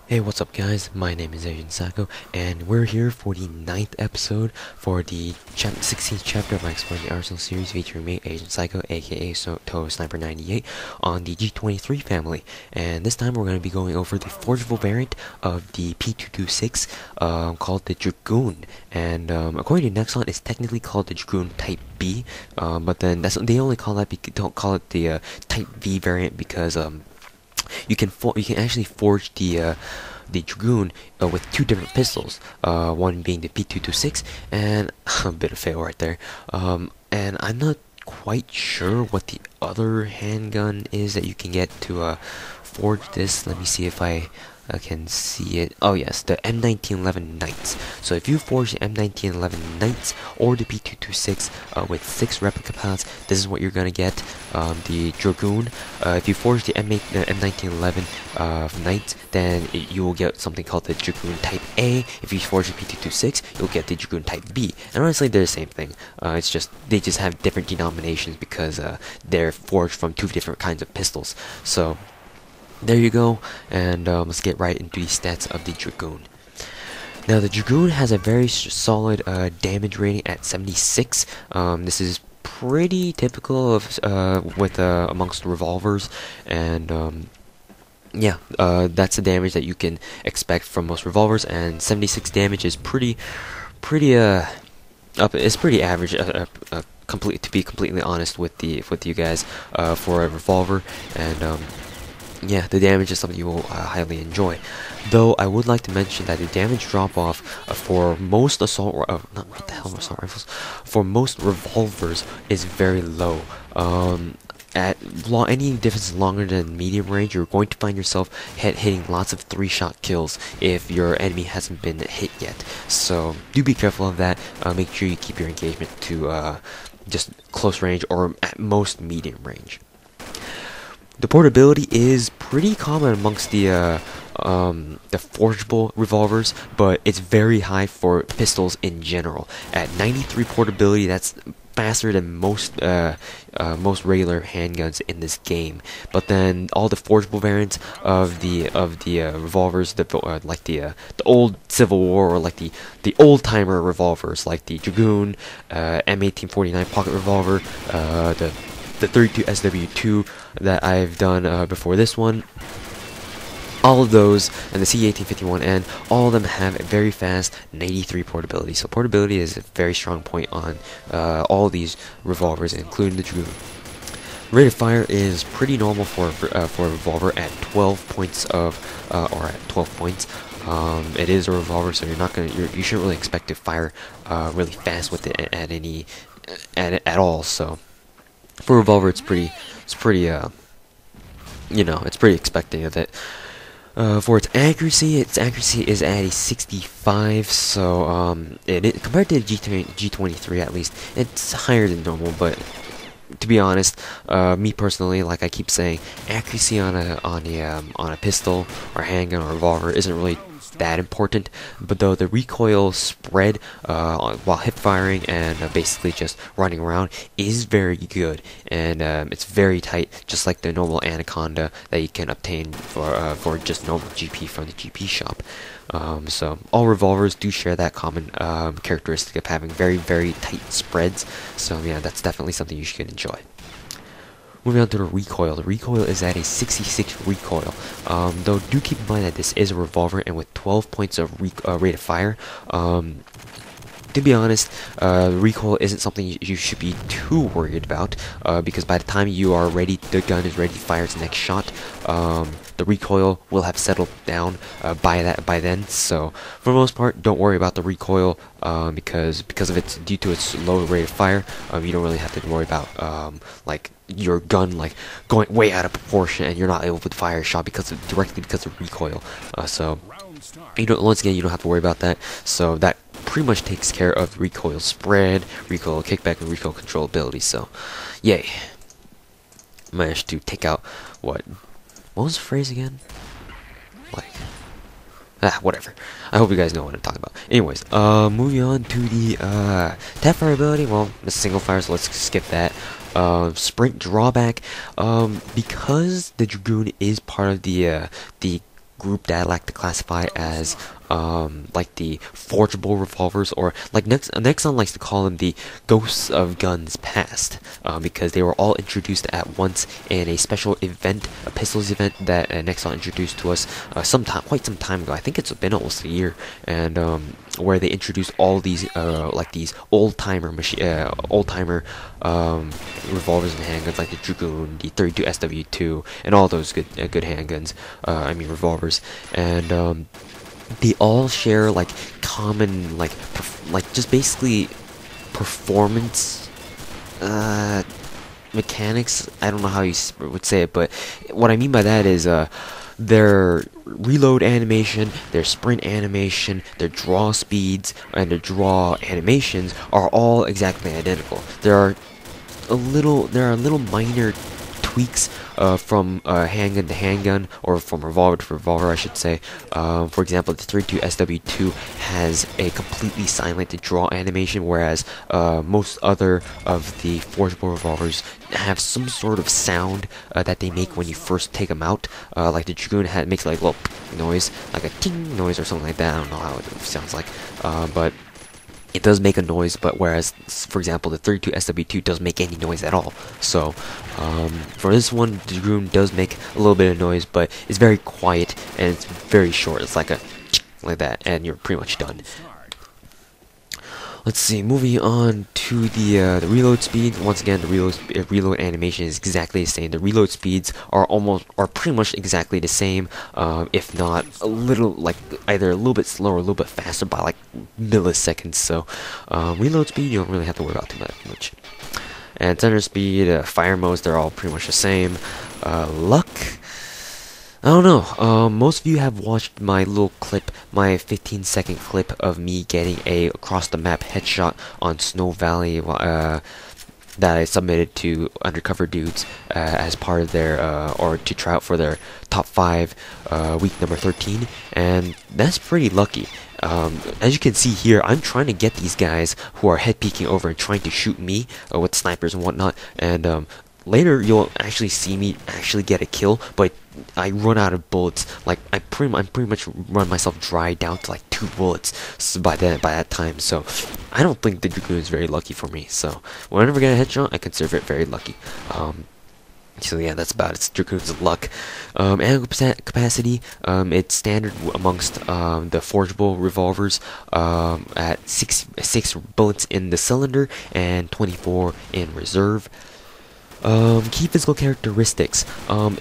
Hey, what's up guys? My name is Agent Sako, and we're here for the 9th episode for the 16th chapter of my Exploring the Arsenal series featuring me, Agent Psycho, aka Toho Sniper 98, on the G23 family. And this time we're going to be going over the forgeable variant of the P226 called the Dragoon. And according to Nexon, it's technically called the Dragoon Type B, but then they only call that, don't call it the Type V variant because you can actually forge the Dragoon with two different pistols, one being the P226, and a bit of fail right there. And I'm not quite sure what the other handgun is that you can get to forge this. Let me see if I can see it. Oh yes, the M1911 Knights. So if you forge the M1911 Knights or the P226 with 6 replica pallets, this is what you're gonna get. The Dragoon. If you forge the M1911 Knights, then you will get something called the Dragoon Type A. If you forge the P226, you'll get the Dragoon Type B. And honestly, they're the same thing. It's just they just have different denominations because they're forged from two different kinds of pistols. So there you go, and let's get right into the stats of the Dragoon. Now the Dragoon has a very solid damage rating at 76. This is pretty typical of with amongst revolvers, and yeah, that's the damage that you can expect from most revolvers, and 76 damage is pretty it's pretty average. To be completely honest with you guys, for a revolver, and yeah, the damage is something you will highly enjoy. Though I would like to mention that the damage drop off for most assault assault rifles, for most revolvers is very low. Any difference longer than medium range, you're going to find yourself hitting lots of 3-shot kills if your enemy hasn't been hit yet. So do be careful of that. Make sure you keep your engagement to just close range or at most medium range. The portability is pretty common amongst the forgeable revolvers, but it's very high for pistols in general. At 93 portability, that's faster than most regular handguns in this game. But then all the forgeable variants of the revolvers, like the old Civil War, or like the old timer revolvers, like the Dragoon, M1849 pocket revolver, the 32 SW2 that I've done before this one, all of those, and the C1851N, all of them have a very fast 93 portability. So portability is a very strong point on all these revolvers, including the Dragoon. Rate of fire is pretty normal for a revolver at 12 points or at 12 points. It is a revolver, so you shouldn't really expect to fire really fast with it at all. So for a revolver, it's pretty expecting of it. For its accuracy is at a 65, so compared to the G23 at least, it's higher than normal. But to be honest, me personally, like I keep saying, accuracy on a pistol or handgun or revolver isn't really that important. But though the recoil spread while hip firing and basically just running around is very good, and it's very tight, just like the normal Anaconda that you can obtain for just normal GP from the GP shop. So all revolvers do share that common characteristic of having very tight spreads. So yeah, that's definitely something you should enjoy. Moving on to the recoil. The recoil is at a 66 recoil. Though do keep in mind that this is a revolver, and with 12 points of rate of fire, to be honest, recoil isn't something you should be too worried about, because by the time you are ready, the gun is ready to fire its next shot, the recoil will have settled down by then. So for the most part, don't worry about the recoil, because due to its low rate of fire, you don't really have to worry about like your gun like going way out of proportion and you're not able to fire a shot directly because of recoil. So once again, you don't have to worry about that. So that pretty much takes care of recoil spread, recoil kickback, and recoil controllability. So yay. Managed to take out what was the phrase again? Whatever. I hope you guys know what I'm talking about. Anyways, moving on to the tap fire ability. Well, it's single fire, so let's skip that. Sprint drawback, because the Dragoon is part of the group that I like to classify as like the forgeable revolvers, or like Nexon likes to call them the ghosts of guns past, because they were all introduced at once in a special event, a pistols event that Nexon introduced to us quite some time ago. I think it's been almost a year, and where they introduced all these like these old-timer revolvers and handguns, like the Dragoon, the 32 SW2, and all those good handguns. I mean revolvers, and they all share like common like just basically performance mechanics. I don't know how you would say it, but what I mean by that is their reload animation, their sprint animation, their draw speeds, and their draw animations are all exactly identical. There are little minor tweaks from handgun to handgun, or from revolver to revolver, I should say. For example, the 32 SW2 has a completely silent draw animation, whereas most other of the forgeable revolvers have some sort of sound that they make when you first take them out. Like the Dragoon makes like a little noise, like a ting noise or something like that. I don't know how it sounds like, but it does make a noise. But whereas, for example, the 32 SW2 doesn't make any noise at all. So for this one, the Dragoon does make a little bit of noise, but it's very quiet and it's very short. It's like a like that, and you're pretty much done. Let's see, moving on to the reload speed. Once again, the reload animation is exactly the same. The reload speeds are pretty much exactly the same, if not a little, like either a little bit slower, a little bit faster by like milliseconds. So reload speed, you don't really have to worry about too much. And center speed, fire modes, they're all pretty much the same. Luck, I don't know. Most of you have watched my little clip, my 15-second clip of me getting a across-the-map headshot on Snow Valley that I submitted to Undercover Dudes as part of their, or to try out for their top 5 week number 13, and that's pretty lucky. As you can see here, I'm trying to get these guys who are head peeking over and trying to shoot me with snipers and whatnot, and later you'll actually see me actually get a kill, but I run out of bullets. Like I'm pretty much run myself dry down to like 2 bullets by that time. So I don't think the Dragoon is very lucky for me. So whenever I get a headshot, I consider it very lucky. So yeah, that's about it. It's Dragoon's luck. Ammo capacity, it's standard amongst the forgeable revolvers at 6 bullets in the cylinder and 24 in reserve. Key physical characteristics.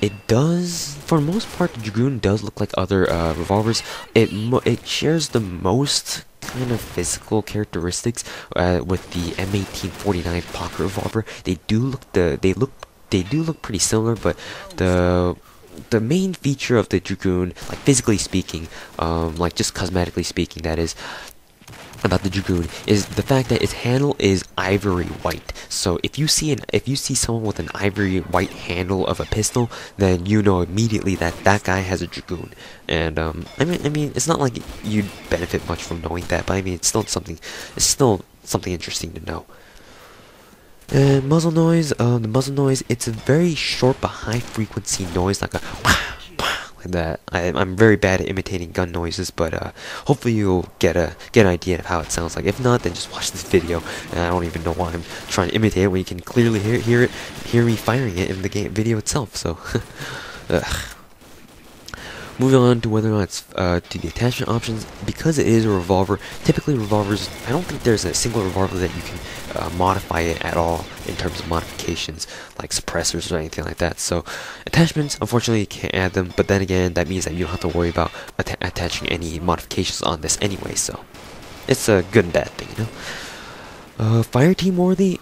It does, for the most part, the Dragoon does look like other revolvers. It shares the most kind of physical characteristics with the M1911 pocket revolver. They do look pretty similar, but the main feature of the Dragoon, like physically speaking, like just cosmetically speaking, that is, about the Dragoon, is the fact that its handle is ivory white. So if you see someone with an ivory white handle of a pistol, then you know immediately that that guy has a Dragoon. And I mean, it's not like you'd benefit much from knowing that, but I mean, it's still something interesting to know. And muzzle noise, the muzzle noise, it's a very short but high frequency noise, like a that. I'm very bad at imitating gun noises, but hopefully you'll get an idea of how it sounds like. If not, then just watch this video, and I don't even know why I'm trying to imitate it when you can clearly hear me firing it in the video itself. So moving on to whether or not it's to the attachment options, because it is a revolver. Typically revolvers, I don't think there's a single revolver that you can modify it at all in terms of modifications, like suppressors or anything like that. So attachments, unfortunately you can't add them, but then again, that means that you don't have to worry about attaching any modifications on this anyway, so it's a good and bad thing, you know. Fireteam worthy,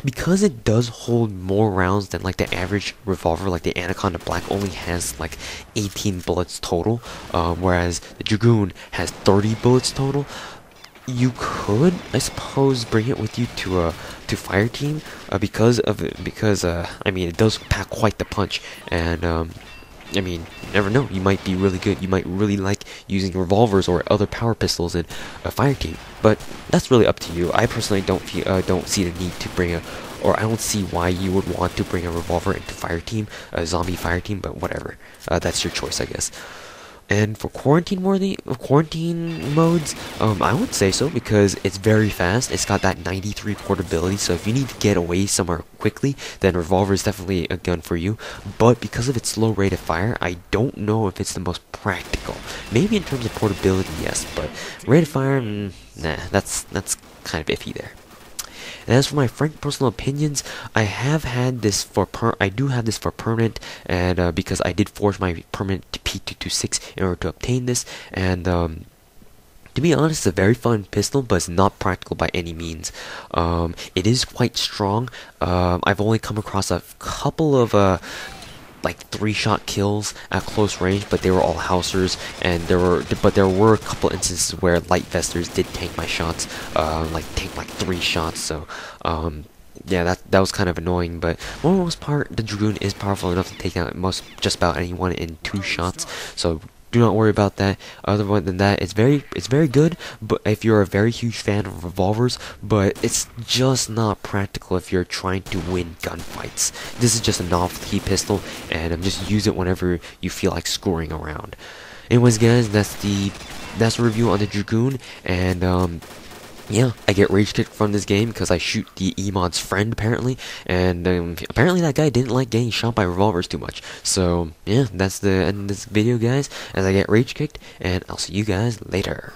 because it does hold more rounds than like the average revolver, like the Anaconda Black only has like 18 bullets total, whereas the Dragoon has 30 bullets total. You could, I suppose, bring it with you to Fireteam because I mean, it does pack quite the punch, and I mean, you never know, you might be really good, you might really like using revolvers or other power pistols in a Fireteam, but that's really up to you. I personally don't see the need to bring or I don't see why you would want to bring a revolver into fire team, a zombie fire team, but whatever. That's your choice, I guess. And for quarantine modes, I would say so because it's very fast. It's got that 93 portability, so if you need to get away somewhere quickly, then revolver is definitely a gun for you. But because of its low rate of fire, I don't know if it's the most practical. Maybe in terms of portability, yes, but rate of fire, nah, that's kind of iffy there. And as for my frank personal opinions, I do have this for permanent, and because I did forge my permanent to P226 in order to obtain this, and to be honest, it's a very fun pistol, but it's not practical by any means. It is quite strong. I've only come across a couple of like 3-shot kills at close range, but they were all housers, and there were a couple instances where light vesters did tank my shots, like tank like 3 shots. So yeah, that was kind of annoying, but for the most part, the Dragoon is powerful enough to take out just about anyone in 2 shots. So do not worry about that. Other than that, it's very good. But if you're a very huge fan of revolvers, but it's just not practical if you're trying to win gunfights. This is just a novelty pistol, and just use it whenever you feel like screwing around. Anyways, guys, that's the review on the Dragoon, and yeah, I get rage kicked from this game because I shoot the Emod's friend apparently, and apparently that guy didn't like getting shot by revolvers too much. So yeah, that's the end of this video, guys, as I get rage kicked, and I'll see you guys later.